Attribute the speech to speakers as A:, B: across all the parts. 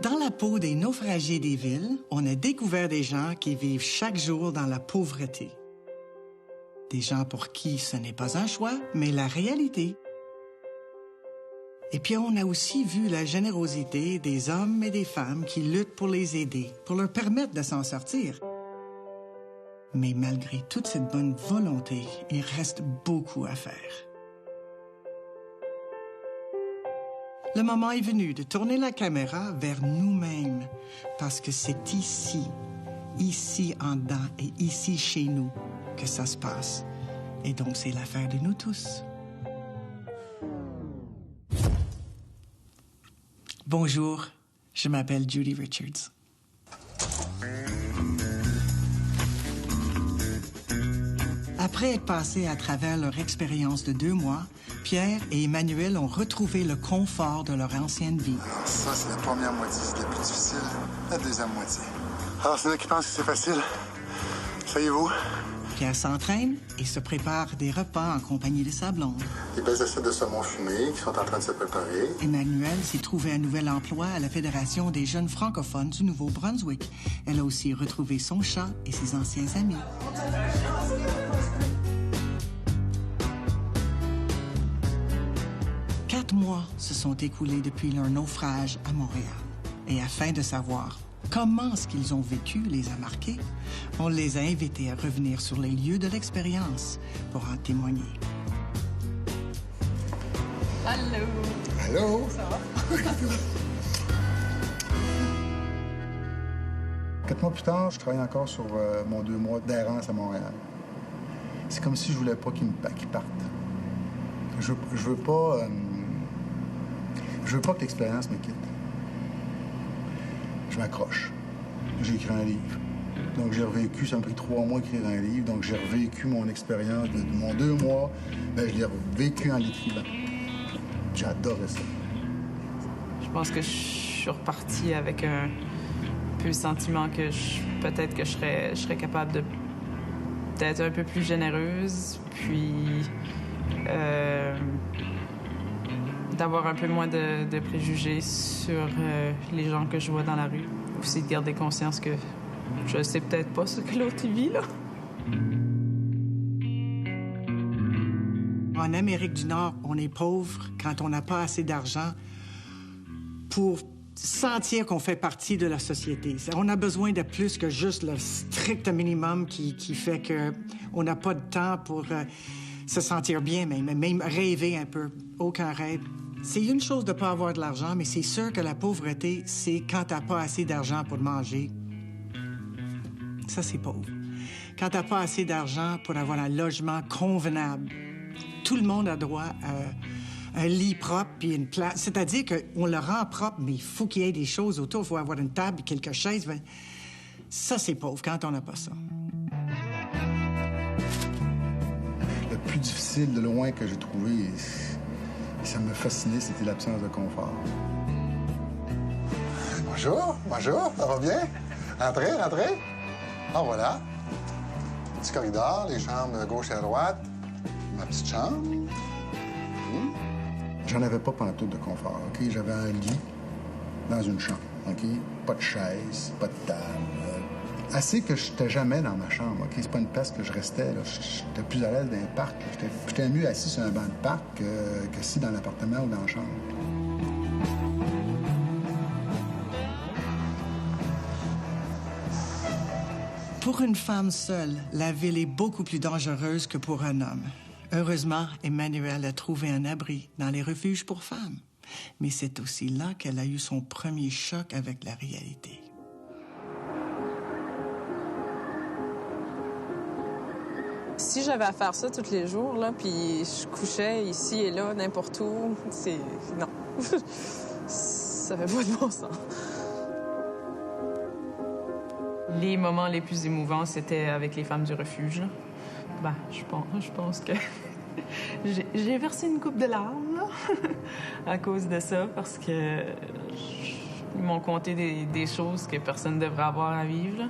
A: Dans la peau des naufragés des villes, on a découvert des gens qui vivent chaque jour dans la pauvreté. Des gens pour qui ce n'est pas un choix, mais la réalité. Et puis on a aussi vu la générosité des hommes et des femmes qui luttent pour les aider, pour leur permettre de s'en sortir. Mais malgré toute cette bonne volonté, il reste beaucoup à faire. Le moment est venu de tourner la caméra vers nous-mêmes, parce que c'est ici, ici en dedans et ici chez nous que ça se passe. Et donc c'est l'affaire de nous tous. Bonjour, je m'appelle Judy Richards. Après être passés à travers leur expérience de 2 mois, Pierre et Emmanuel ont retrouvé le confort de leur ancienne vie.
B: Alors ça, c'est la première moitié, c'est la plus difficile. La deuxième moitié. Alors, c'est là qui pensent que c'est facile. Savez-vous?
A: Pierre s'entraîne et se prépare des repas en compagnie de sa blonde.
B: Les belles assiettes de saumon fumé qui sont en train de se préparer.
A: Emmanuel s'est trouvé un nouvel emploi à la Fédération des jeunes francophones du Nouveau-Brunswick. Elle a aussi retrouvé son chat et ses anciens amis. 4 mois se sont écoulés depuis leur naufrage à Montréal. Et afin de savoir comment ce qu'ils ont vécu les a marqués, on les a invités à revenir sur les lieux de l'expérience pour en témoigner.
C: Allô!
B: Allô?
C: Ça va?
B: 4 mois plus tard, je travaille encore sur mon 2 mois d'errance à Montréal. C'est comme si je voulais pas qu'ils partent. Je veux pas... je veux pas que l'expérience me quitte. Je m'accroche. J'ai écrit un livre. Donc, j'ai revécu, ça m'a pris 3 mois d'écrire un livre. Donc, j'ai revécu mon expérience de mon 2 mois. Ben, je l'ai revécu en l'écrivant. J'ai adoré ça.
C: Je pense que je suis repartie avec un peu le sentiment que peut-être que je serais capable d'être un peu plus généreuse, puis d'avoir un peu moins de préjugés sur les gens que je vois dans la rue. Aussi de garder conscience que je sais peut-être pas ce que l'autre vit, là.
A: En Amérique du Nord, on est pauvre quand on n'a pas assez d'argent pour sentir qu'on fait partie de la société. On a besoin de plus que juste le strict minimum qui fait qu'on n'a pas de temps pour se sentir bien, même rêver un peu. Aucun rêve. C'est une chose de ne pas avoir de l'argent, mais c'est sûr que la pauvreté, c'est quand tu n'as pas assez d'argent pour manger. Ça, c'est pauvre. Quand tu n'as pas assez d'argent pour avoir un logement convenable. Tout le monde a droit à un lit propre puis une place. C'est-à-dire qu'on le rend propre, mais il faut qu'il y ait des choses autour. Il faut avoir une table et quelques chaises. Ça, c'est pauvre quand on n'a pas ça.
B: Le plus difficile de loin que j'ai trouvé, ça me fascinait, c'était l'absence de confort. Bonjour, ça va bien? Entrez. Ah, voilà. Petit corridor, les chambres de gauche et à droite. Ma petite chambre. J'en avais pas pantoute de confort, OK? J'avais un lit dans une chambre, OK? Pas de chaise, pas de table. Assez que je n'étais jamais dans ma chambre, OK? C'est pas une place que je restais, là. J'étais plus à l'aise dans un parc. J'étais mieux assis sur un banc de parc que si dans l'appartement ou dans la chambre.
A: Pour une femme seule, la ville est beaucoup plus dangereuse que pour un homme. Heureusement, Emmanuelle a trouvé un abri dans les refuges pour femmes. Mais c'est aussi là qu'elle a eu son premier choc avec la réalité.
D: Si j'avais à faire ça tous les jours, là, puis je couchais ici et là, n'importe où, c'est... Non. Ça fait pas de bon sens.
C: Les moments les plus émouvants, c'était avec les femmes du refuge. Ben, je pense que j'ai versé une coupe de larmes là, à cause de ça, parce que ils m'ont conté des choses que personne ne devrait avoir à vivre. Là.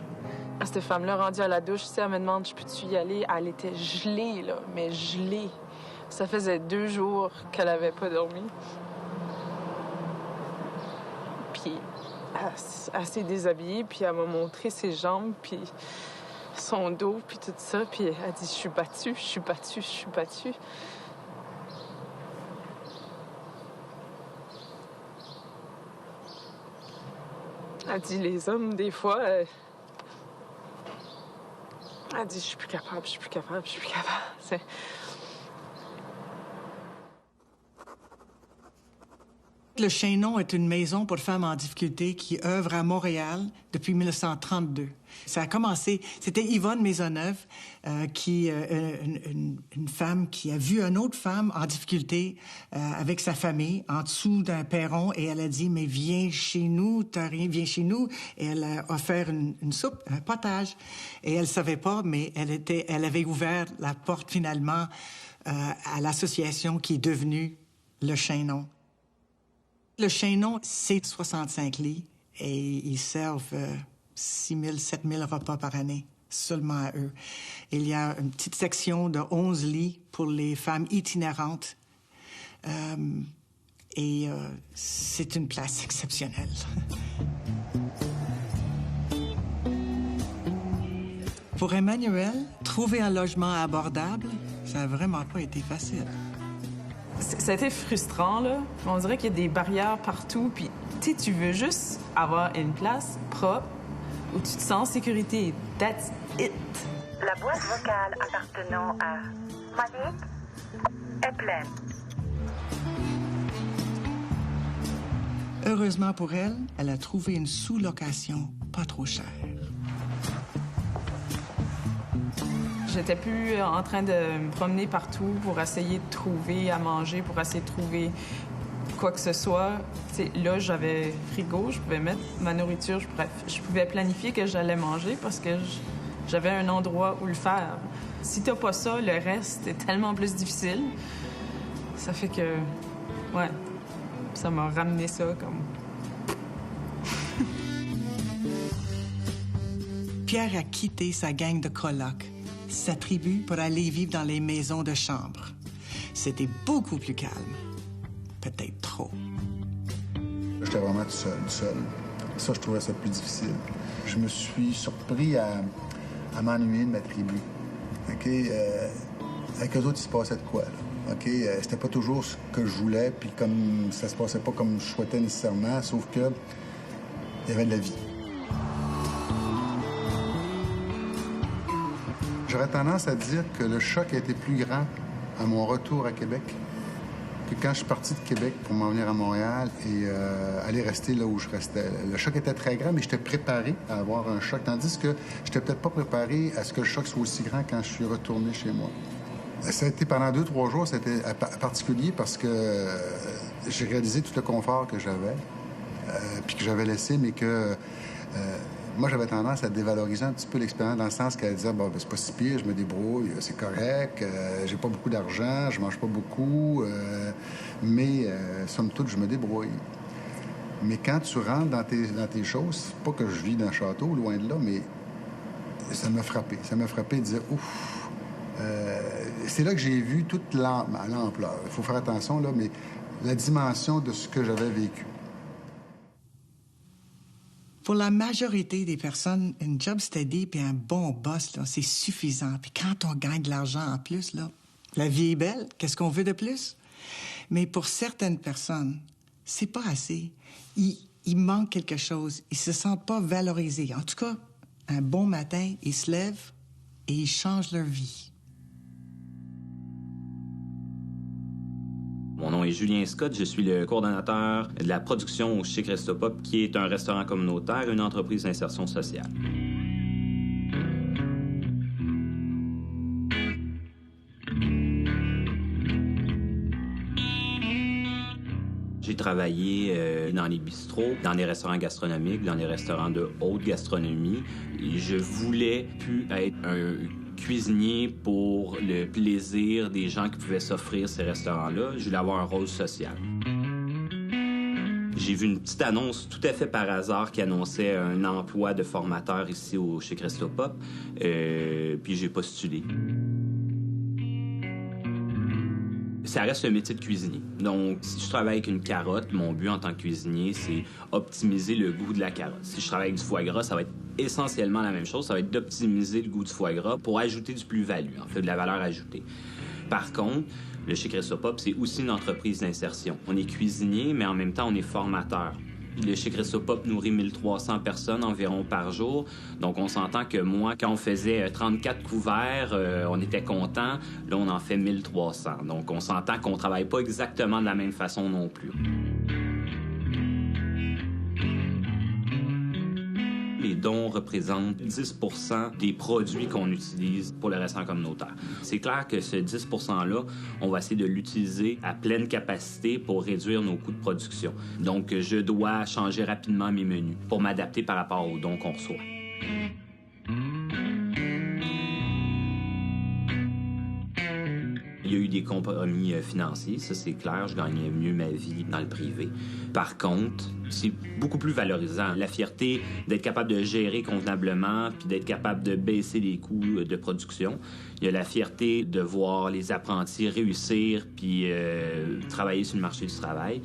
D: Cette femme-là, rendue à la douche, elle me demande « Je peux-tu y aller? » Elle était gelée, là, mais gelée. Ça faisait 2 jours qu'elle avait pas dormi. Puis elle s'est déshabillée, puis elle m'a montré ses jambes, puis son dos, puis tout ça. Puis elle dit « Je suis battue, je suis battue, je suis battue. » Elle dit « Les hommes, des fois... » Elle dit « Je suis plus capable, je suis plus capable, je suis plus capable. »
A: Le Chaînon est une maison pour femmes en difficulté qui œuvre à Montréal depuis 1932. Ça a commencé, c'était Yvonne Maisonneuve, une femme qui a vu une autre femme en difficulté avec sa famille en dessous d'un perron et elle a dit « Mais viens chez nous, t'as rien, viens chez nous. » Et elle a offert une soupe, un potage. Et elle savait pas, mais elle avait ouvert la porte finalement à l'association qui est devenue Le Chaînon. Le Chaînon, c'est 65 lits et ils servent 6 000, 7 000 repas par année, seulement à eux. Il y a une petite section de 11 lits pour les femmes itinérantes et c'est une place exceptionnelle. Pour Emmanuelle, trouver un logement abordable, ça n'a vraiment pas été facile.
C: Ça a été frustrant, là. On dirait qu'il y a des barrières partout, puis tu veux juste avoir une place propre où tu te sens en sécurité. That's it.
E: La boîte vocale appartenant à Monique est pleine.
A: Heureusement pour elle, elle a trouvé une sous-location pas trop chère.
C: J'étais plus en train de me promener partout pour essayer de trouver à manger, pour essayer de trouver quoi que ce soit. T'sais, là, j'avais frigo, je pouvais mettre ma nourriture, je pouvais planifier que j'allais manger parce que j'avais un endroit où le faire. Si t'as pas ça, le reste est tellement plus difficile. Ça fait que, ouais, ça m'a ramené ça comme...
A: Pierre a quitté sa gang de colocs, sa tribu, pour aller vivre dans les maisons de chambre. C'était beaucoup plus calme. Peut-être trop.
B: J'étais vraiment tout seul. Ça, je trouvais ça plus difficile. Je me suis surpris à m'ennuyer de ma tribu. OK? Avec eux autres, il se passait de quoi, là? OK? C'était pas toujours ce que je voulais, puis comme ça se passait pas comme je souhaitais nécessairement, sauf que il y avait de la vie. J'aurais tendance à dire que le choc a été plus grand à mon retour à Québec que quand je suis parti de Québec pour m'en venir à Montréal et aller rester là où je restais. Le choc était très grand, mais j'étais préparé à avoir un choc, tandis que j'étais peut-être pas préparé à ce que le choc soit aussi grand quand je suis retourné chez moi. Ça a été pendant 2-3 jours, c'était particulier parce que j'ai réalisé tout le confort que j'avais, puis que j'avais laissé, mais que... moi, j'avais tendance à dévaloriser un petit peu l'expérience dans le sens qu'elle disait « Bon, ben, c'est pas si pire, je me débrouille, c'est correct, j'ai pas beaucoup d'argent, je mange pas beaucoup, mais somme toute, je me débrouille. » Mais quand tu rentres dans tes choses, c'est pas que je vis dans un château, loin de là, mais ça m'a frappé. Ça m'a frappé de dire « Ouf! » C'est là que j'ai vu toute l'ampleur. Il faut faire attention, là, mais la dimension de ce que j'avais vécu.
A: Pour la majorité des personnes, une job steady puis un bon boss, là, c'est suffisant. Puis quand on gagne de l'argent en plus, là, la vie est belle. Qu'est-ce qu'on veut de plus? Mais pour certaines personnes, c'est pas assez. Il manque quelque chose. Ils se sentent pas valorisés. En tout cas, un bon matin, ils se lèvent et ils changent leur vie.
F: nom est Julien Scott, je suis le coordonnateur de la production au Chez Christopop, qui est un restaurant communautaire et une entreprise d'insertion sociale. J'ai travaillé dans les bistrots, dans les restaurants gastronomiques, dans les restaurants de haute gastronomie. Et je voulais plus être un cuisinier pour le plaisir des gens qui pouvaient s'offrir ces restaurants-là. Je voulais avoir un rôle social. J'ai vu une petite annonce tout à fait par hasard qui annonçait un emploi de formateur ici chez Christopop, puis j'ai postulé. Ça reste le métier de cuisinier. Donc, si je travaille avec une carotte, mon but en tant que cuisinier, c'est optimiser le goût de la carotte. Si je travaille avec du foie gras, ça va être essentiellement la même chose. Ça va être d'optimiser le goût du foie gras pour ajouter du plus-value, en fait, de la valeur ajoutée. Par contre, le Chez Christopop, c'est aussi une entreprise d'insertion. On est cuisinier, mais en même temps, on est formateur. Le Chez Christopop nourrit 1300 personnes environ par jour. Donc, on s'entend que moi, quand on faisait 34 couverts, on était content. Là, on en fait 1300. Donc, on s'entend qu'on travaille pas exactement de la même façon non plus. Les dons représentent 10 % des produits qu'on utilise pour le restaurant communautaire. C'est clair que ce 10 %-là, on va essayer de l'utiliser à pleine capacité pour réduire nos coûts de production. Donc, je dois changer rapidement mes menus pour m'adapter par rapport aux dons qu'on reçoit. Il y a eu des compromis financiers, ça c'est clair, je gagnais mieux ma vie dans le privé. Par contre, c'est beaucoup plus valorisant. La fierté d'être capable de gérer convenablement puis d'être capable de baisser les coûts de production. Il y a la fierté de voir les apprentis réussir puis travailler sur le marché du travail.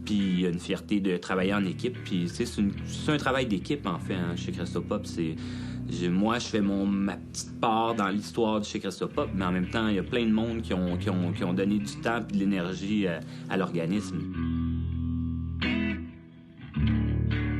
F: Puis il y a une fierté de travailler en équipe. Puis c'est un travail d'équipe, en fait, hein, chez Christopop. Moi, je fais ma petite part dans l'histoire de Chez Christopop, mais en même temps, il y a plein de monde qui ont donné du temps et de l'énergie à l'organisme.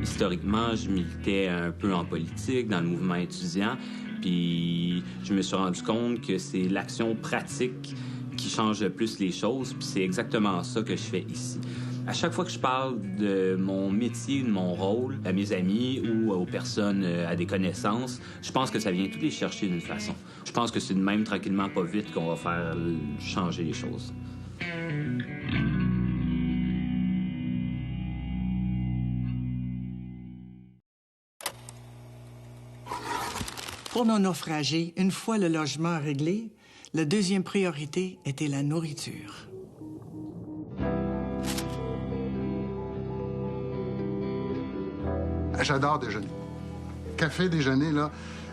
F: Historiquement, je militais un peu en politique, dans le mouvement étudiant, puis je me suis rendu compte que c'est l'action pratique qui change le plus les choses, puis c'est exactement ça que je fais ici. À chaque fois que je parle de mon métier, de mon rôle, à mes amis ou aux personnes, à des connaissances, je pense que ça vient tous les chercher d'une façon. Je pense que c'est de même, tranquillement, pas vite, qu'on va faire changer les choses.
A: Pour nos naufragés, une fois le logement réglé, la deuxième priorité était la nourriture.
B: J'adore déjeuner. Café, déjeuner, là,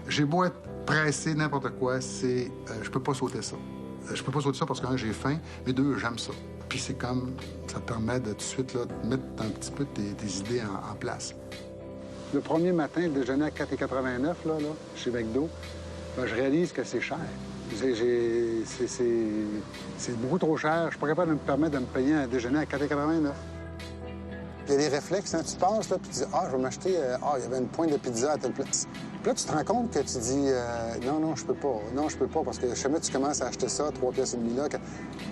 B: j'ai beau être pressé, n'importe quoi, je peux pas sauter ça. Je peux pas sauter ça parce que, un, j'ai faim, mais deux, j'aime ça. Puis c'est comme, ça te permet de tout de suite, là, de mettre un petit peu tes idées en place. Le premier matin, le déjeuner à 4,89 là, chez McDo, ben, je réalise que c'est cher. C'est beaucoup trop cher. Je suis pas capable de me permettre de me payer un déjeuner à 4,89. Il y a des réflexes, hein? Tu passes, là, puis tu dis « Ah, je vais m'acheter... il y avait une pointe de pizza à telle place. » Puis là, tu te rends compte que tu dis « Non, je peux pas. Non, je peux pas, parce que jamais tu commences à acheter ça, 3,5 pièces là,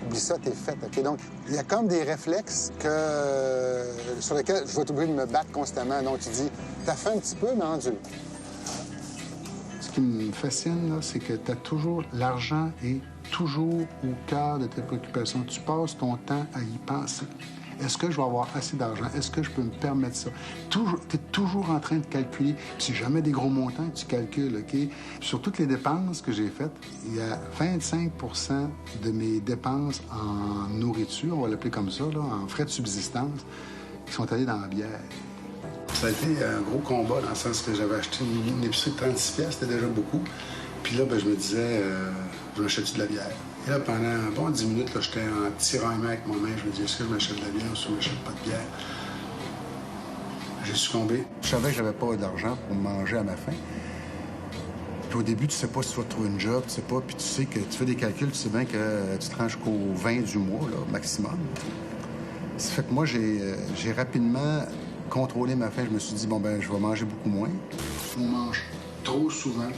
B: oublie ça, t'es fait. » OK? Donc, il y a comme des réflexes sur lesquels je vais être obligé de me battre constamment. Donc, tu dis « T'as faim un petit peu, mais endure. » Ce qui me fascine, là, c'est que t'as toujours... L'argent est toujours au cœur de tes préoccupations. Tu passes ton temps à y penser. Est-ce que je vais avoir assez d'argent? Est-ce que je peux me permettre ça? Tu es toujours en train de calculer. C'est jamais des gros montants que tu calcules, OK? Sur toutes les dépenses que j'ai faites, il y a 25 % de mes dépenses en nourriture, on va l'appeler comme ça, là, en frais de subsistance, qui sont allés dans la bière. Ça a été un gros combat dans le sens que j'avais acheté une épicerie de 36 pièces, c'était déjà beaucoup. Puis là, je me disais, je m'achète de la bière. Et là, pendant un bon 10 minutes, j'étais en tirant un avec moi-même. Je me disais, est-ce que je m'achète de la bière ou si je ne m'achète pas de bière? J'ai succombé. Je savais que j'avais pas d'argent pour manger à ma faim. Puis au début, tu sais pas si tu vas te trouver une job, tu sais pas. Puis tu sais que tu fais des calculs, tu sais bien que tu te rends jusqu'au 20 du mois, là, maximum. Ça fait que moi, j'ai rapidement contrôlé ma faim. Je me suis dit, je vais manger beaucoup moins. On mange trop souvent.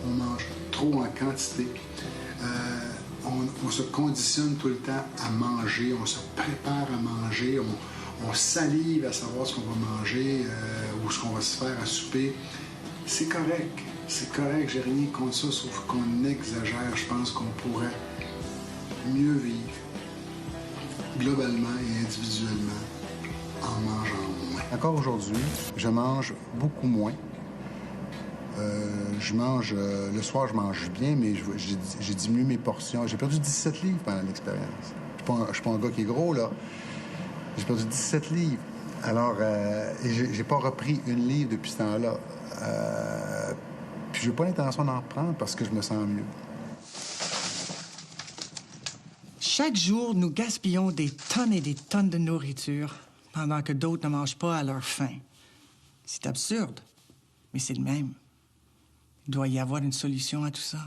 B: On mange trop en quantité. On on se conditionne tout le temps à manger, on se prépare à manger, on salive à savoir ce qu'on va manger ou ce qu'on va se faire à souper. C'est correct, j'ai rien contre ça, sauf qu'on exagère. Je pense qu'on pourrait mieux vivre, globalement et individuellement, en mangeant moins. Encore aujourd'hui, je mange beaucoup moins. Le soir, je mange bien, mais j'ai diminué mes portions. J'ai perdu 17 livres pendant l'expérience. Je suis pas un gars qui est gros, là. J'ai perdu 17 livres. Alors, j'ai pas repris une livre depuis ce temps-là. Puis j'ai pas l'intention d'en reprendre parce que je me sens mieux.
A: Chaque jour, nous gaspillons des tonnes et des tonnes de nourriture pendant que d'autres ne mangent pas à leur faim. C'est absurde, mais c'est le même. Il doit y avoir une solution à tout ça.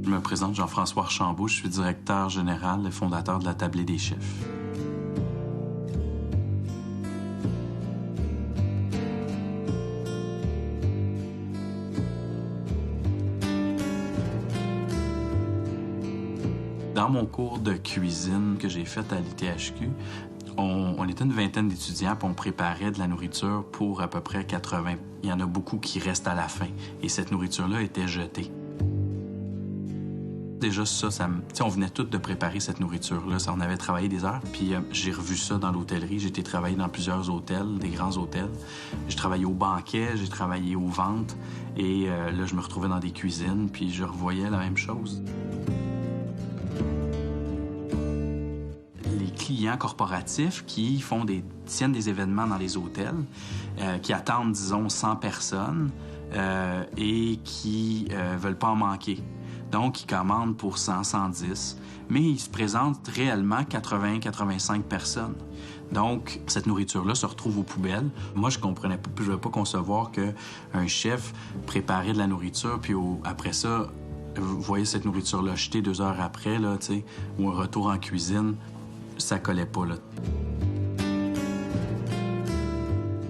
G: Je me présente Jean-François Archambault, je suis directeur général et fondateur de la Tablée des chefs. Dans mon cours de cuisine que j'ai fait à l'ITHQ, on était une vingtaine d'étudiants, puis on préparait de la nourriture pour à peu près 80. Il y en a beaucoup qui restent à la fin, et cette nourriture-là était jetée. Déjà, on venait tous de préparer cette nourriture-là. On avait travaillé des heures, puis j'ai revu ça dans l'hôtellerie. J'ai été travailler dans plusieurs hôtels, des grands hôtels. J'ai travaillé au banquet, j'ai travaillé aux ventes, et là, je me retrouvais dans des cuisines, puis je revoyais la même chose. Clients corporatifs qui tiennent des événements dans les hôtels, qui attendent, disons, 100 personnes et qui veulent pas en manquer. Donc, ils commandent pour 100, 110, mais ils se présentent réellement 80, 85 personnes. Donc, cette nourriture-là se retrouve aux poubelles. Moi, je comprenais pas, je ne pouvais pas concevoir qu'un chef préparait de la nourriture, puis après ça, vous voyez cette nourriture-là jetée 2 heures après, là, ou un retour en cuisine. Ça collait pas, là.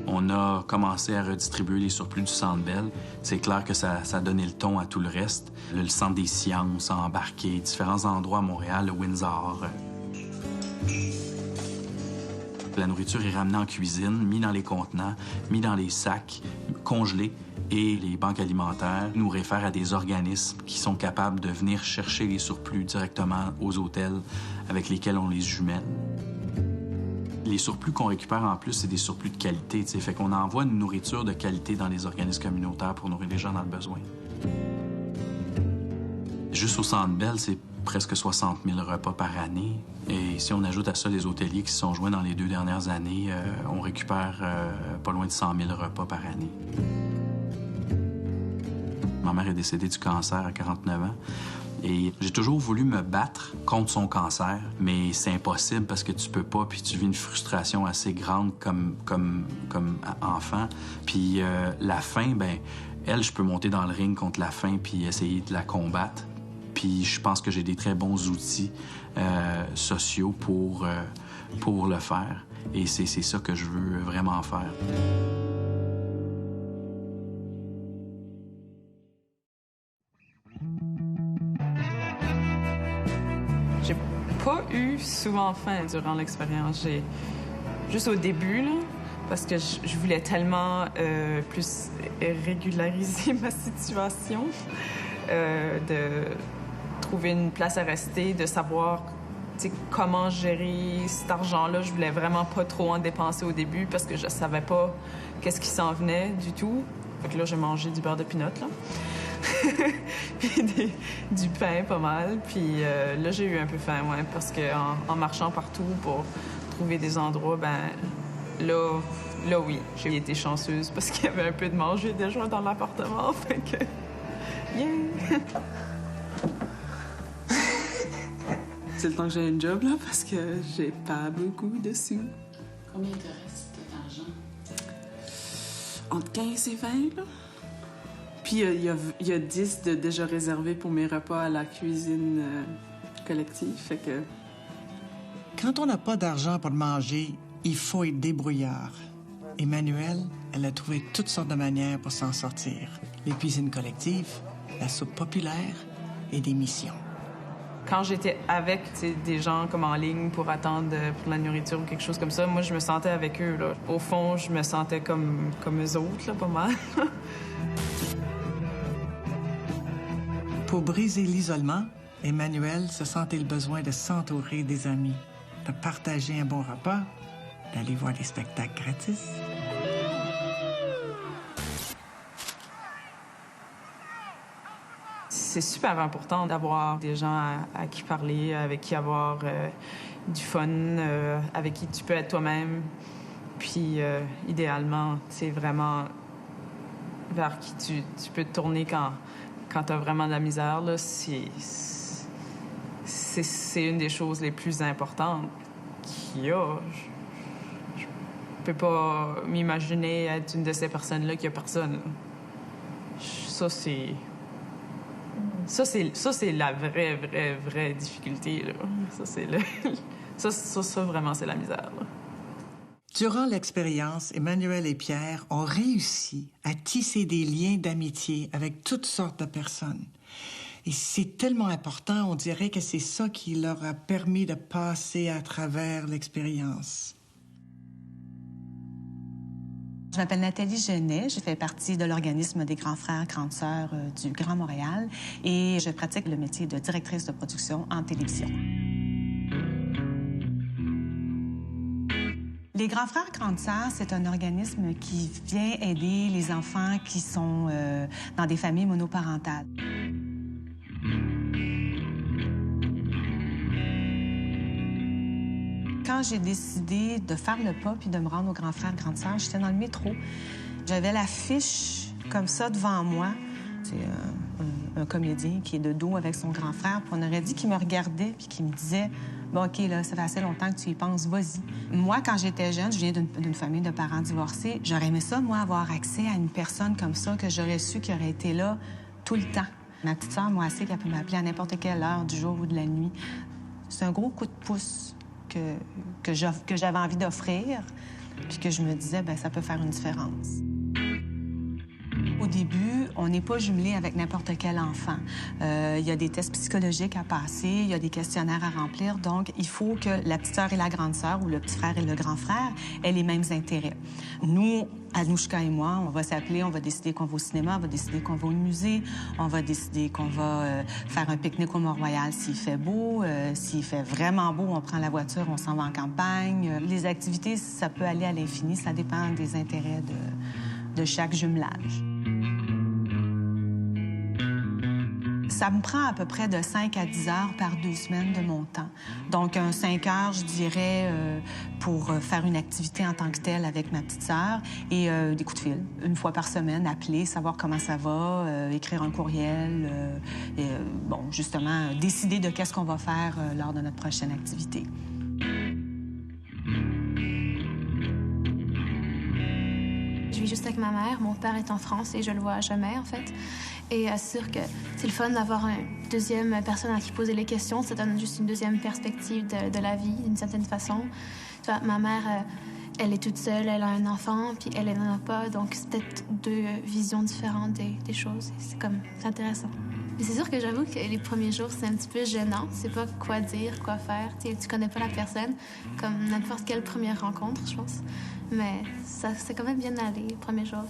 G: On a commencé à redistribuer les surplus du Centre Bell. C'est clair que ça donnait le ton à tout le reste. Le Centre des sciences a embarqué, différents endroits à Montréal, le Windsor. La nourriture est ramenée en cuisine, mise dans les contenants, mise dans les sacs, congelée. Et les banques alimentaires nous réfèrent à des organismes qui sont capables de venir chercher les surplus directement aux hôtels avec lesquels on les jumelle. Les surplus qu'on récupère en plus, c'est des surplus de qualité. Fait qu'on envoie une nourriture de qualité dans les organismes communautaires pour nourrir les gens dans le besoin. Juste au Centre Bell, c'est presque 60 000 repas par année. Et si on ajoute à ça les hôteliers qui se sont joints dans les 2 dernières années, on récupère pas loin de 100 000 repas par année. Ma mère est décédée du cancer à 49 ans. Et j'ai toujours voulu me battre contre son cancer, mais c'est impossible parce que tu peux pas, puis tu vis une frustration assez grande comme enfant. Puis la faim, elle, je peux monter dans le ring contre la faim puis essayer de la combattre. Puis je pense que j'ai des très bons outils sociaux pour le faire. Et c'est ça que je veux vraiment faire.
C: J'ai pas eu souvent faim durant l'expérience. Juste au début, là, parce que je voulais tellement plus régulariser ma situation, de trouver une place à rester, de savoir comment gérer cet argent-là. Je voulais vraiment pas trop en dépenser au début parce que je savais pas qu'est-ce qui s'en venait du tout. Fait que là, j'ai mangé du beurre de pinot, là. Puis du pain, pas mal. Puis là, j'ai eu un peu faim, ouais, parce qu'en marchant partout pour trouver des endroits, là, oui, j'ai été chanceuse parce qu'il y avait un peu de manger déjà dans l'appartement. Fait que, yeah! C'est le temps que j'ai un job, là, parce que j'ai pas beaucoup de sous.
H: Combien te reste d'argent?
C: Entre 15 et 20, là. Puis il y a 10 de déjà réservés pour mes repas à la cuisine collective, fait que...
A: Quand on n'a pas d'argent pour manger, il faut être débrouillard. Emmanuelle, elle a trouvé toutes sortes de manières pour s'en sortir. Les cuisines collectives, la soupe populaire et des missions.
C: Quand j'étais avec des gens comme en ligne pour attendre pour la nourriture ou quelque chose comme ça, moi, je me sentais avec eux. Là. Au fond, je me sentais comme eux autres, là, pas mal.
A: Pour briser l'isolement, Emmanuelle se sentait le besoin de s'entourer des amis, de partager un bon repas, d'aller voir des spectacles gratis.
C: C'est super important d'avoir des gens à qui parler, avec qui avoir du fun, avec qui tu peux être toi-même. Puis, idéalement, c'est vraiment vers qui tu peux te tourner quand tu as vraiment de la misère. Là, c'est une des choses les plus importantes qu'il y a. Je peux pas m'imaginer être une de ces personnes-là qui a personne. Ça, c'est la vraie difficulté. Là. Ça, vraiment, c'est la misère. Là.
A: Durant l'expérience, Emmanuelle et Pierre ont réussi à tisser des liens d'amitié avec toutes sortes de personnes. Et c'est tellement important, on dirait que c'est ça qui leur a permis de passer à travers l'expérience.
I: Je m'appelle Nathalie Genet, je fais partie de l'organisme des Grands Frères, Grandes Sœurs du Grand Montréal et je pratique le métier de directrice de production en télévision. Les Grands Frères, Grandes Sœurs, c'est un organisme qui vient aider les enfants qui sont dans des familles monoparentales. Quand j'ai décidé de faire le pas puis de me rendre aux Grands Frères, Grandes Sœurs, j'étais dans le métro. J'avais l'affiche comme ça devant moi. C'est un comédien qui est de dos avec son grand frère. Puis on aurait dit qu'il me regardait puis qu'il me disait « Bon, OK, là, ça fait assez longtemps que tu y penses, vas-y. » Moi, quand j'étais jeune, je viens d'une famille de parents divorcés. J'aurais aimé ça, moi, avoir accès à une personne comme ça que j'aurais su qui aurait été là tout le temps. Ma petite sœur, moi, elle sait qu'elle peut m'appeler à n'importe quelle heure du jour ou de la nuit. C'est un gros coup de pouce que j'avais envie d'offrir, puis que je me disais, bien, ça peut faire une différence. Au début, on n'est pas jumelé avec n'importe quel enfant. Il y a des tests psychologiques à passer, il y a des questionnaires à remplir, donc il faut que la petite sœur et la grande sœur, ou le petit frère et le grand frère, aient les mêmes intérêts. Nous, Anouchka et moi, on va s'appeler, on va décider qu'on va au cinéma, on va décider qu'on va au musée, on va décider qu'on va faire un pique-nique au Mont-Royal s'il fait beau. S'il fait vraiment beau, on prend la voiture, on s'en va en campagne. Les activités, ça peut aller à l'infini, ça dépend des intérêts de chaque jumelage. Ça me prend à peu près de 5 à 10 heures par 2 semaines de mon temps. Donc, 5 heures, je dirais, pour faire une activité en tant que telle avec ma petite sœur et des coups de fil. Une fois par semaine, appeler, savoir comment ça va, écrire un courriel, bon, justement, décider de qu'est-ce qu'on va faire lors de notre prochaine activité.
J: Je vis juste avec ma mère. Mon père est en France et je le vois jamais, en fait. Et c'est sûr que c'est le fun d'avoir une deuxième personne à qui poser les questions. Ça donne juste une deuxième perspective de la vie, d'une certaine façon. Tu vois, ma mère, elle est toute seule, elle a un enfant, puis elle n'en a pas. Donc, c'est peut-être 2 visions différentes des choses. C'est intéressant. Mais c'est sûr que j'avoue que les premiers jours, c'est un petit peu gênant. Tu sais pas quoi dire, quoi faire. Tu connais pas la personne, comme n'importe quelle première rencontre, je pense. Mais ça s'est quand même bien allé, les premiers jours.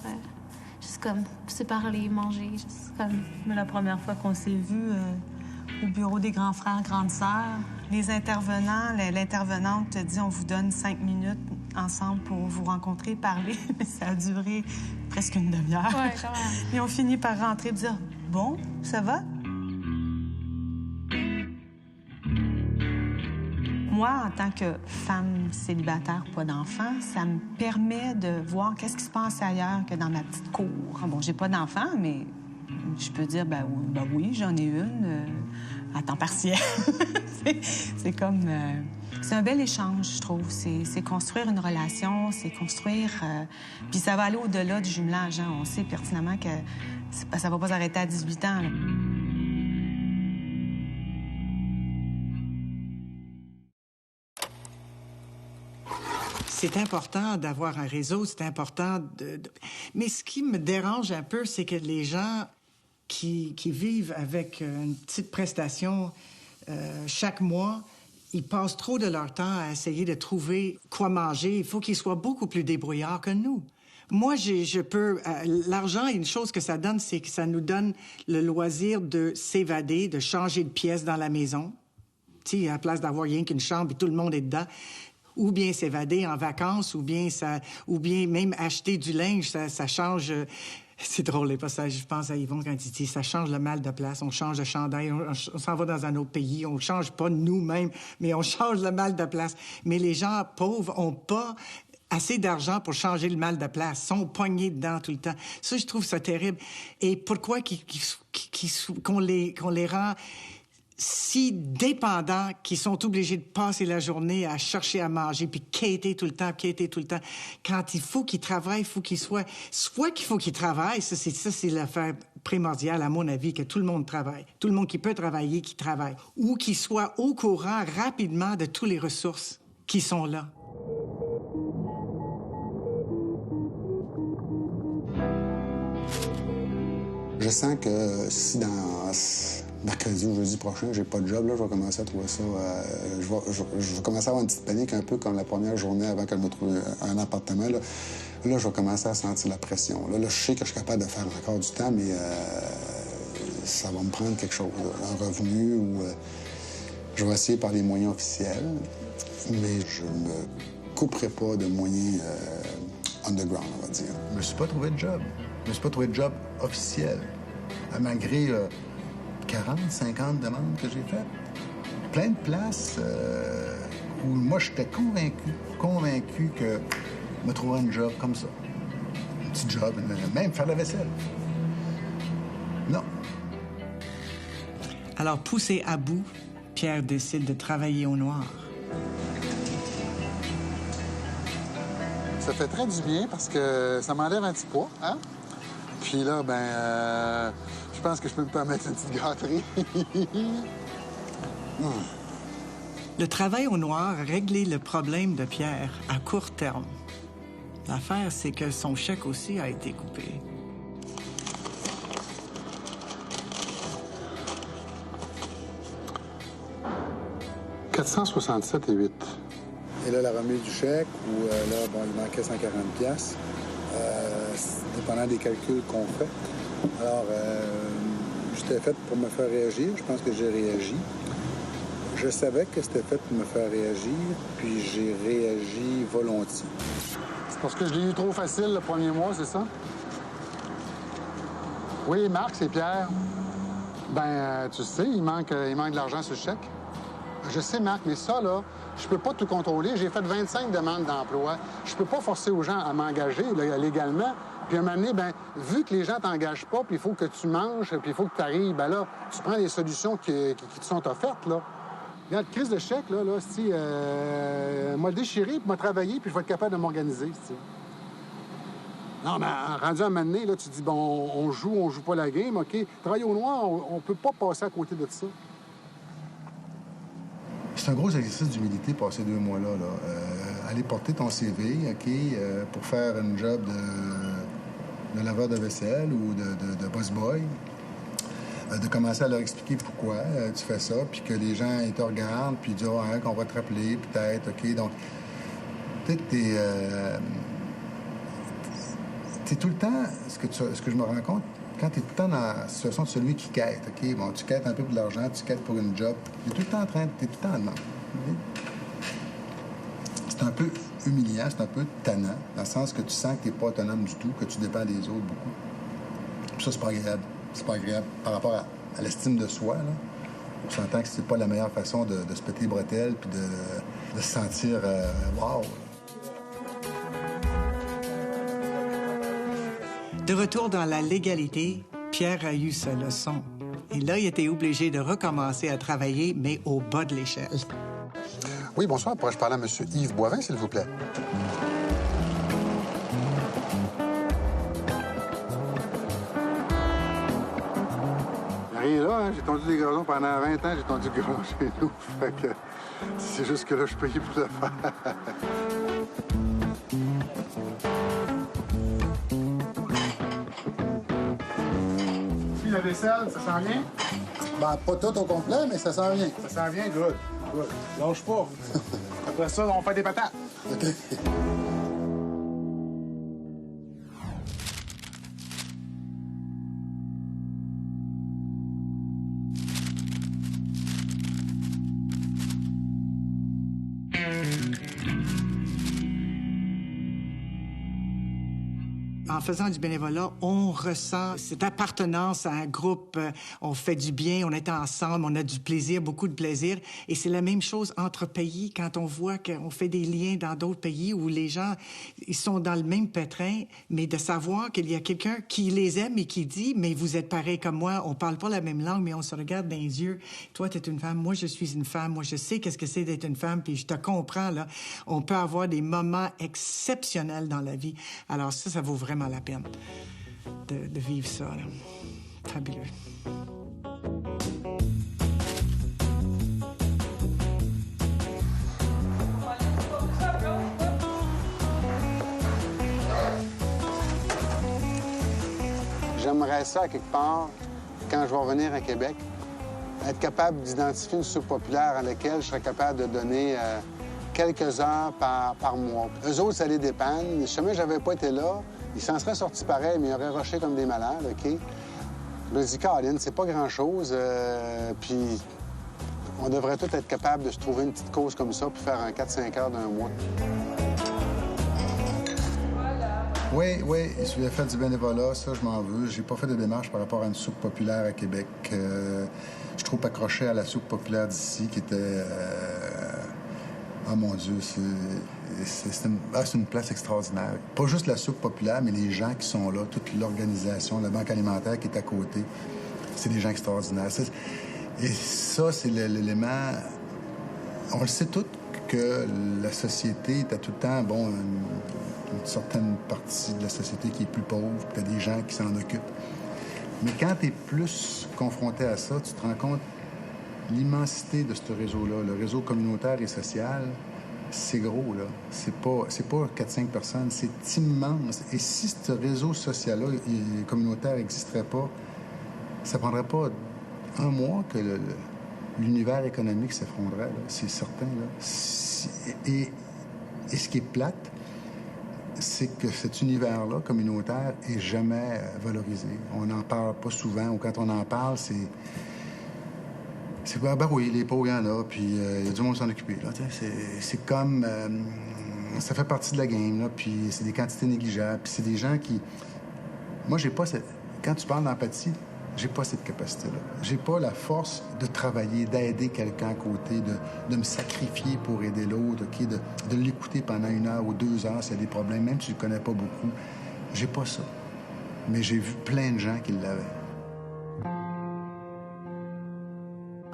J: Juste comme se parler, manger, juste comme...
I: Mais la première fois qu'on s'est vus au bureau des Grands Frères, Grandes Sœurs, les intervenants, l'intervenante te dit on vous donne 5 minutes ensemble pour vous rencontrer, parler. Mais ça a duré presque une demi-heure.
J: Ouais, quand même.
I: Et on finit par rentrer et dire bon, ça va? Moi, en tant que femme célibataire, pas d'enfant, ça me permet de voir qu'est-ce qui se passe ailleurs que dans ma petite cour. Bon, j'ai pas d'enfant, mais je peux dire, ben oui, j'en ai une à temps partiel. c'est comme... c'est un bel échange, je trouve. C'est construire une relation, c'est construire... Puis ça va aller au-delà du jumelage. Hein. On sait pertinemment que ça va pas s'arrêter à 18 ans. Là.
A: C'est important d'avoir un réseau, c'est important Mais ce qui me dérange un peu, c'est que les gens qui vivent avec une petite prestation chaque mois, ils passent trop de leur temps à essayer de trouver quoi manger. Il faut qu'ils soient beaucoup plus débrouillards que nous. Moi, je peux... l'argent, une chose que ça donne, c'est que ça nous donne le loisir de s'évader, de changer de pièce dans la maison. Tu sais, à la place d'avoir rien qu'une chambre et tout le monde est dedans. Ou bien s'évader en vacances, ou bien même acheter du linge, ça change... C'est drôle, les passages. Je pense à Yvon quand il dit ça change le mal de place, on change de chandail, on s'en va dans un autre pays, on change pas nous-mêmes, mais on change le mal de place. Mais les gens pauvres ont pas assez d'argent pour changer le mal de place, sont poignés dedans tout le temps. Ça, je trouve ça terrible. Et pourquoi qu'on les rend si dépendants qu'ils sont obligés de passer la journée à chercher à manger, puis quêter tout le temps. Quand il faut qu'ils travaillent, il faut qu'ils soient... Soit qu'il faut qu'ils travaillent, ça c'est l'affaire primordiale, à mon avis, que tout le monde travaille. Tout le monde qui peut travailler, qui travaille. Ou qu'ils soient au courant rapidement de toutes les ressources qui sont là.
B: Je sens que si dans mercredi ou jeudi prochain, j'ai pas de job, là, je vais commencer à trouver ça... je vais commencer à avoir une petite panique, un peu comme la première journée avant qu'elle me trouve un appartement. Là, je vais commencer à sentir la pression. Là, je sais que je suis capable de faire encore du temps, mais ça va me prendre quelque chose, là, un revenu ou... je vais essayer par les moyens officiels, mais je me couperai pas de moyens underground, on va dire. Je me suis pas trouvé de job. Je me suis pas trouvé de job officiel, malgré 40, 50 demandes que j'ai faites. Plein de places où moi, j'étais convaincu que je me trouverais un job comme ça. Un petit job, même faire la vaisselle. Non.
A: Alors, poussé à bout, Pierre décide de travailler au noir.
B: Ça fait très du bien parce que ça m'enlève un petit poids, hein? Puis là, je pense que je peux me permettre une petite gâterie.
A: Le travail au noir a réglé le problème de Pierre à court terme. L'affaire, c'est que son chèque aussi a été coupé. «
B: 467,8 ». Et là, la remise du chèque, où il manquait 140 $, dépendant des calculs qu'on fait. Alors, c'était fait pour me faire réagir. Je pense que j'ai réagi. Je savais que c'était fait pour me faire réagir, puis j'ai réagi volontiers. C'est parce que je l'ai eu trop facile le premier mois, c'est ça? Oui, Marc, c'est Pierre. Tu sais, il manque de l'argent sur le chèque. Je sais, Marc, mais ça, là, je peux pas tout contrôler. J'ai fait 25 demandes d'emploi. Je peux pas forcer aux gens à m'engager légalement. Puis à un moment donné, vu que les gens t'engagent pas, puis il faut que tu manges, puis il faut que tu arrives, là, tu prends les solutions qui te sont offertes, là. Regarde, crise de chèque, là, si... m'a déchiré, puis m'a travaillé, puis je vais être capable de m'organiser, tu sais. Non, mais rendu à un moment donné, là, tu dis, on joue pas la game, OK? Travailler au noir, on peut pas passer à côté de ça. C'est un gros exercice d'humilité passer 2 mois-là. Aller porter ton CV, OK, pour faire un job de laveur de vaisselle ou de boss boy. De commencer à leur expliquer pourquoi tu fais ça, puis que les gens ils te regardent, puis ils disent qu'on va te rappeler, peut-être, OK. Donc, peut-être t'es tout le temps, ce que je me rends compte, quand tu es tout le temps dans la situation de celui qui quête, OK, tu quêtes un peu pour de l'argent, tu quêtes pour une job, tu es tout le temps en demande. C'est un peu humiliant, c'est un peu tannant, dans le sens que tu sens que tu n'es pas autonome du tout, que tu dépends des autres beaucoup. Puis ça, c'est pas agréable. C'est pas agréable par rapport à l'estime de soi, là. On s'entend que c'est pas la meilleure façon de se péter les bretelles puis de se sentir wow.
A: De retour dans la légalité, Pierre a eu sa leçon. Et là, il était obligé de recommencer à travailler, mais au bas de l'échelle.
B: Oui, bonsoir. Pourrais-je parler à M. Yves Boivin, s'il vous plaît? Rien là, hein? J'ai tondu des gazons pendant 20 ans, j'ai tondu du gazon chez nous. Fait que c'est juste que là, je payais pour le faire. Puis la vaisselle, ça s'en vient? Ben, pas tout au complet, mais ça s'en vient. Ça s'en vient, good. Good. Lâche pas. Après ça, on fait des patates. OK.
A: En faisant du bénévolat, on ressent cette appartenance à un groupe. On fait du bien, on est ensemble, on a du plaisir, beaucoup de plaisir. Et c'est la même chose entre pays quand on voit qu'on fait des liens dans d'autres pays où les gens, ils sont dans le même pétrin, mais de savoir qu'il y a quelqu'un qui les aime et qui dit « Mais vous êtes pareil comme moi, on parle pas la même langue, mais on se regarde dans les yeux. Toi, tu es une femme, moi, je suis une femme. Moi, je sais qu'est-ce que c'est d'être une femme, puis je te comprends, là. » On peut avoir des moments exceptionnels dans la vie. Alors ça vaut vraiment la peine de vivre ça, là. Fabuleux.
B: J'aimerais ça, à quelque part, quand je vais revenir à Québec, être capable d'identifier une soupe populaire à laquelle je serais capable de donner quelques heures par mois. Eux autres, ça les dépanne. Si jamais j'avais pas été là, ils s'en seraient sortis pareil, mais ils auraient rushé comme des malades, OK? Je me dis, Caroline, c'est pas grand-chose, puis on devrait tous être capables de se trouver une petite cause comme ça puis faire un 4-5 heures d'un mois. Oui, j'ai fait du bénévolat, ça, je m'en veux. J'ai pas fait de démarche par rapport à une soupe populaire à Québec. Je suis trop accroché à la soupe populaire d'ici, qui était... Oh mon Dieu, c'est une place extraordinaire. Pas juste la soupe populaire, mais les gens qui sont là, toute l'organisation, la banque alimentaire qui est à côté. C'est des gens extraordinaires. Et ça, c'est l'élément... On le sait tous que la société est tout le temps, bon, une certaine partie de la société qui est plus pauvre, puis t'as des gens qui s'en occupent. Mais quand t'es plus confronté à ça, tu te rends compte l'immensité de ce réseau-là, le réseau communautaire et social, c'est gros, là. C'est pas 4-5 personnes, c'est immense. Et si ce réseau social-là et communautaire n'existerait pas, ça prendrait pas un mois que l'univers économique s'effondrerait, là. C'est certain, là. Et ce qui est plate, c'est que cet univers-là, communautaire, est jamais valorisé. On n'en parle pas souvent, ou quand on en parle, c'est ben oui, les pauvres, il y en a, puis il y a du monde à s'en occuper, là. C'est comme... ça fait partie de la game, là, puis c'est des quantités négligeables, puis c'est des gens qui... Moi, j'ai pas cette... Quand tu parles d'empathie, j'ai pas cette capacité-là. J'ai pas la force de travailler, d'aider quelqu'un à côté, de me sacrifier pour aider l'autre, OK? De l'écouter pendant 1 heure ou 2 heures s'il y a des problèmes, même si je le connais pas beaucoup. J'ai pas ça. Mais j'ai vu plein de gens qui l'avaient.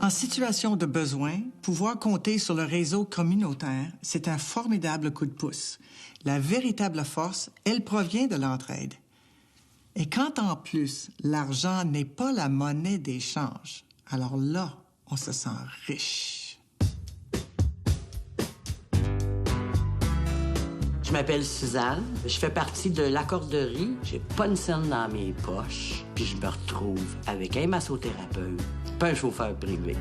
A: En situation de besoin, pouvoir compter sur le réseau communautaire, c'est un formidable coup de pouce. La véritable force, elle provient de l'entraide. Et quand en plus, l'argent n'est pas la monnaie d'échange, alors là, on se sent riche.
K: Je m'appelle Suzanne, je fais partie de l'accorderie. J'ai pas une scène dans mes poches, puis je me retrouve avec un massothérapeute, pas un chauffeur privé.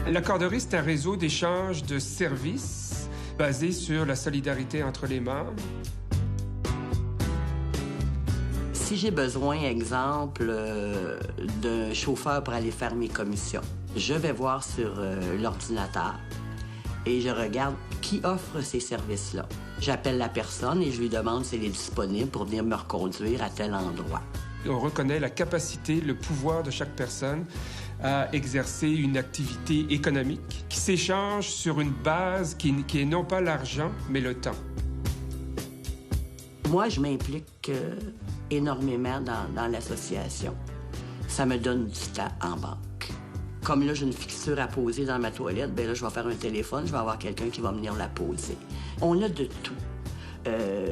L: L'accorderie, c'est un réseau d'échange de services basé sur la solidarité entre les membres.
K: Si j'ai besoin, exemple, d'un chauffeur pour aller faire mes commissions, je vais voir sur l'ordinateur et je regarde qui offre ces services-là. J'appelle la personne et je lui demande si elle est disponible pour venir me reconduire à tel endroit.
L: On reconnaît la capacité, le pouvoir de chaque personne à exercer une activité économique qui s'échange sur une base qui est non pas l'argent, mais le temps.
K: Moi, je m'implique énormément dans l'association. Ça me donne du temps en banque. Comme là, j'ai une fixture à poser dans ma toilette, bien là, je vais faire un téléphone, je vais avoir quelqu'un qui va venir la poser. On a de tout.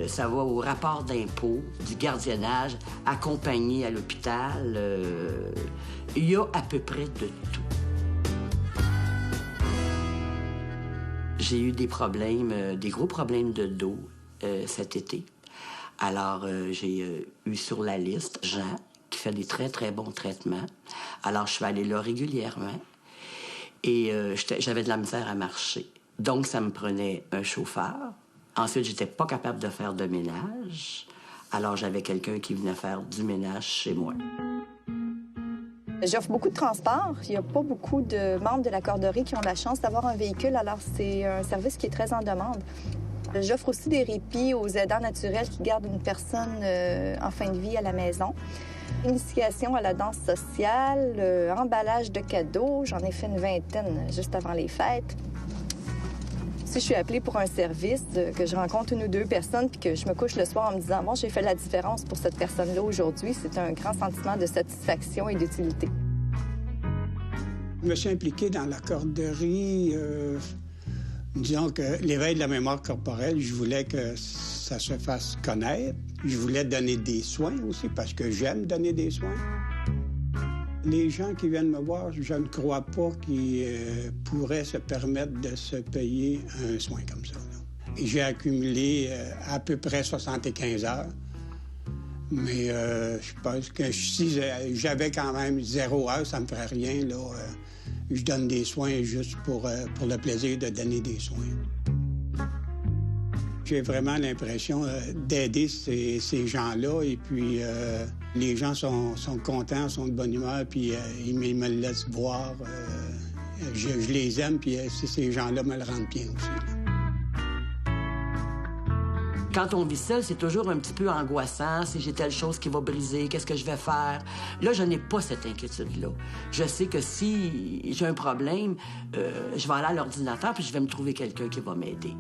K: Ça va au rapport d'impôt, du gardiennage, accompagné à l'hôpital. Il y a à peu près de tout. J'ai eu des problèmes, des gros problèmes de dos cet été. Alors, j'ai eu sur la liste Jean, qui fait des très, très bons traitements. Alors, je suis allée là régulièrement. Et j'avais de la misère à marcher. Donc, ça me prenait un chauffeur. Ensuite, j'étais pas capable de faire de ménage. Alors, j'avais quelqu'un qui venait faire du ménage chez moi.
M: J'offre beaucoup de transports. Il n'y a pas beaucoup de membres de la corderie qui ont la chance d'avoir un véhicule, alors c'est un service qui est très en demande. J'offre aussi des répits aux aidants naturels qui gardent une personne en fin de vie à la maison. Initiation à la danse sociale, emballage de cadeaux. J'en ai fait une vingtaine juste avant les fêtes. Si je suis appelée pour un service, que je rencontre une ou deux personnes puis que je me couche le soir en me disant « Bon, j'ai fait la différence pour cette personne-là aujourd'hui », c'est un grand sentiment de satisfaction et d'utilité.
N: Je me suis impliqué dans la corderie. Disons que l'éveil de la mémoire corporelle, je voulais que ça se fasse connaître. Je voulais donner des soins aussi parce que j'aime donner des soins. Les gens qui viennent me voir, je ne crois pas qu'ils pourraient se permettre de se payer un soin comme ça. J'ai accumulé à peu près 75 heures. Mais je pense que si j'avais quand même 0 heure, ça me ferait rien. Là, je donne des soins juste pour le plaisir de donner des soins. J'ai vraiment l'impression d'aider ces gens-là et puis les gens sont contents, sont de bonne humeur puis ils me laissent voir. Je les aime puis ces gens-là me le rendent bien aussi.
K: Quand on vit seul, c'est toujours un petit peu angoissant. Si j'ai telle chose qui va briser, qu'est-ce que je vais faire? Là, je n'ai pas cette inquiétude-là. Je sais que si j'ai un problème, je vais aller à l'ordinateur puis je vais me trouver quelqu'un qui va m'aider.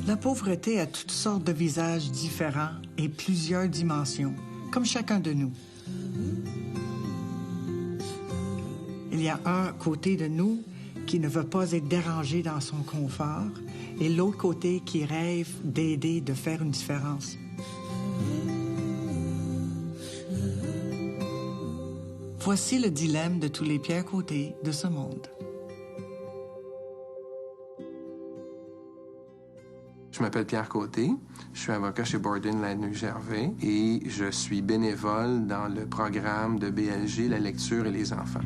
A: La pauvreté a toutes sortes de visages différents et plusieurs dimensions, comme chacun de nous. Il y a un côté de nous qui ne veut pas être dérangé dans son confort et l'autre côté qui rêve d'aider, de faire une différence. Voici le dilemme de tous les Pierre Côté de ce monde.
L: Je m'appelle Pierre Côté, je suis avocat chez Borden Ladner-Gervais et je suis bénévole dans le programme de BLG, la lecture et les enfants.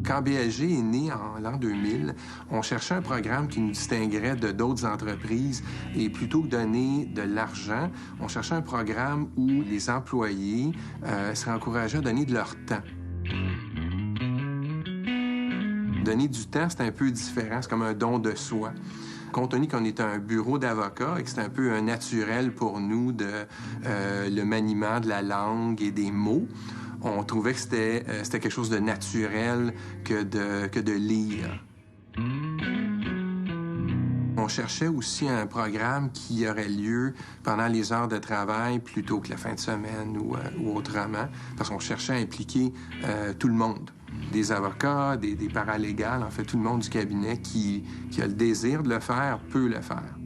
L: Quand BLG est né en l'an 2000, on cherchait un programme qui nous distinguerait de d'autres entreprises et plutôt que donner de l'argent, on cherchait un programme où les employés seraient encouragés à donner de leur temps. Donner du temps, c'est un peu différent, c'est comme un don de soi. Compte tenu qu'on est un bureau d'avocats et que c'est un peu un naturel pour nous de le maniement de la langue et des mots, on trouvait que c'était quelque chose de naturel que de lire. On cherchait aussi un programme qui aurait lieu pendant les heures de travail plutôt que la fin de semaine ou autrement, parce qu'on cherchait à impliquer tout le monde. Des avocats, des paralégales, en fait, tout le monde du cabinet qui a le désir de le faire peut le faire.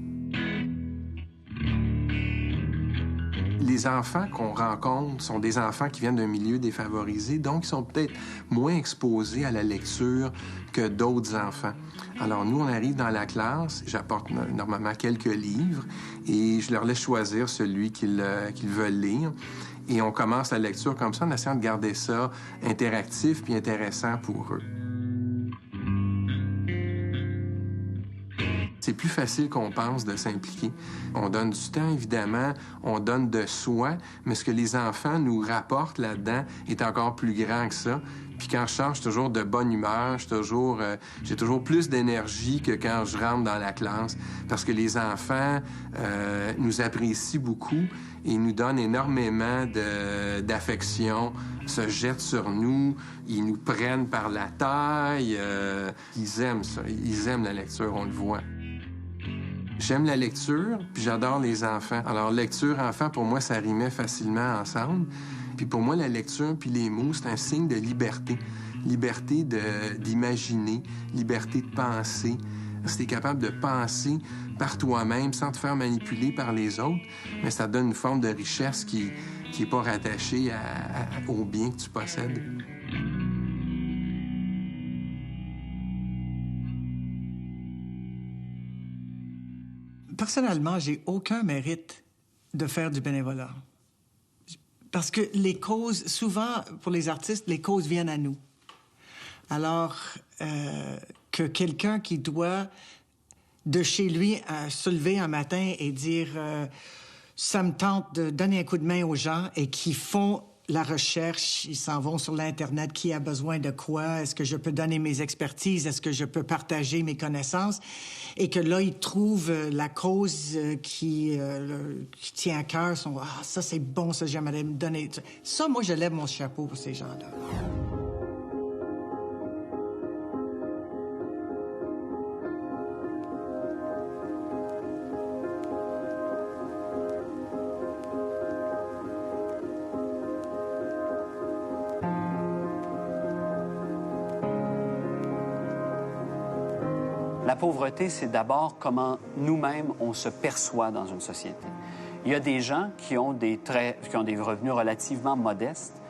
L: Les enfants qu'on rencontre sont des enfants qui viennent d'un milieu défavorisé, donc ils sont peut-être moins exposés à la lecture que d'autres enfants. Alors nous, on arrive dans la classe, j'apporte normalement quelques livres et je leur laisse choisir celui qu'ils veulent lire. Et on commence la lecture comme ça en essayant de garder ça interactif puis intéressant pour eux. C'est plus facile qu'on pense de s'impliquer. On donne du temps, évidemment, on donne de soi, mais ce que les enfants nous rapportent là-dedans est encore plus grand que ça. Puis quand je sors, je suis toujours de bonne humeur, j'ai toujours plus d'énergie que quand je rentre dans la classe, parce que les enfants nous apprécient beaucoup et nous donnent énormément d'affection, se jettent sur nous, ils nous prennent par la taille. Ils aiment ça, ils aiment la lecture, on le voit. J'aime la lecture, puis j'adore les enfants. Alors, lecture, enfant, pour moi, ça rimait facilement ensemble. Puis pour moi, la lecture puis les mots, c'est un signe de liberté. Liberté d'imaginer, liberté de penser. Si t'es capable de penser par toi-même sans te faire manipuler par les autres, mais ça donne une forme de richesse qui est pas rattachée au bien que tu possèdes.
A: Personnellement, j'ai aucun mérite de faire du bénévolat. Parce que les causes, souvent, pour les artistes, les causes viennent à nous. Alors que quelqu'un qui doit, de chez lui, se lever un matin et dire ça me tente de donner un coup de main aux gens et qui font la recherche, ils s'en vont sur l'Internet, qui a besoin de quoi, est-ce que je peux donner mes expertises, est-ce que je peux partager mes connaissances, et que là, ils trouvent la cause qui tient à cœur, ça c'est bon, ça j'aimerais me donner. Ça, moi, je lève mon chapeau pour ces gens-là.
O: La pauvreté, c'est d'abord comment nous-mêmes, on se perçoit dans une société. Il y a des gens qui ont des revenus relativement modestes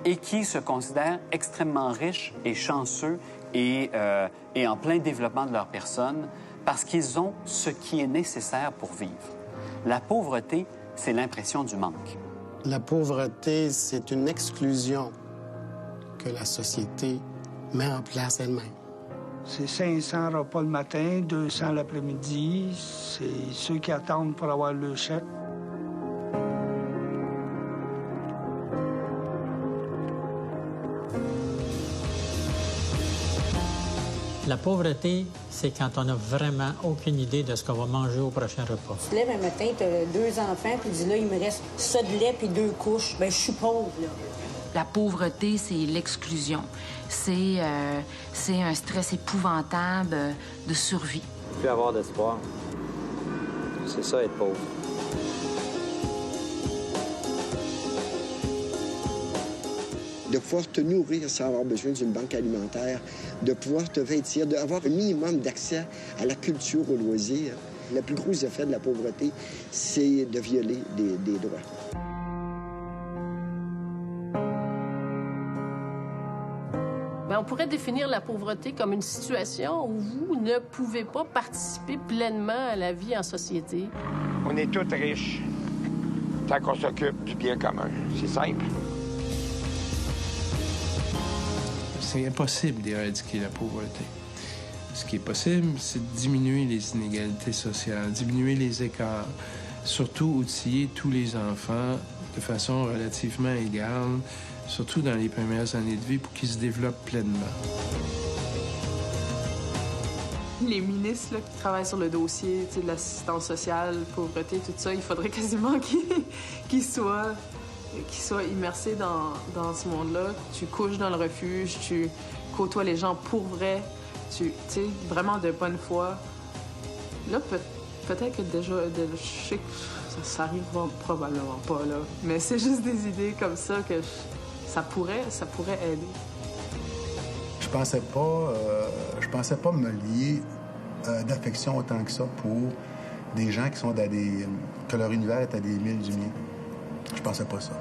O: et qui se considèrent extrêmement riches et chanceux et en plein développement de leur personne parce qu'ils ont ce qui est nécessaire pour vivre. La pauvreté, c'est l'impression du manque.
P: La pauvreté, c'est une exclusion que la société met en place elle-même.
N: C'est 500 repas le matin, 200 l'après-midi. C'est ceux qui attendent pour avoir le chèque.
Q: La pauvreté, c'est quand on n'a vraiment aucune idée de ce qu'on va manger au prochain repas.
R: Tu te lèves un matin, tu as 2 enfants, puis tu dis là, il me reste ça de lait puis 2 couches. Bien, je suis pauvre, là.
S: La pauvreté, c'est l'exclusion. C'est un stress épouvantable de survie.
T: Plus avoir d'espoir. C'est ça, être pauvre.
U: De pouvoir te nourrir sans avoir besoin d'une banque alimentaire, de pouvoir te vêtir, d'avoir un minimum d'accès à la culture, aux loisirs. Le plus gros effet de la pauvreté, c'est de violer des droits.
V: On pourrait définir la pauvreté comme une situation où vous ne pouvez pas participer pleinement à la vie en société.
W: On est tous riches tant qu'on s'occupe du bien commun. C'est simple.
L: C'est impossible d'éradiquer la pauvreté. Ce qui est possible, c'est de diminuer les inégalités sociales, diminuer les écarts, surtout outiller tous les enfants de façon relativement égale, surtout dans les premières années de vie, pour qu'ils se développent pleinement.
C: Les ministres là, qui travaillent sur le dossier de l'assistance sociale, pauvreté, tout ça, il faudrait quasiment qu'ils soient immersés dans ce monde-là. Tu couches dans le refuge, tu côtoies les gens pour vrai, tu sais, vraiment de bonne foi. Là, peut-être que déjà, je sais que ça arrivera probablement pas, là. Mais c'est juste des idées comme ça que ça pourrait aider.
B: Je pensais pas me lier d'affection autant que ça pour des gens qui sont que leur univers est à des milles du mien. Je pensais pas ça.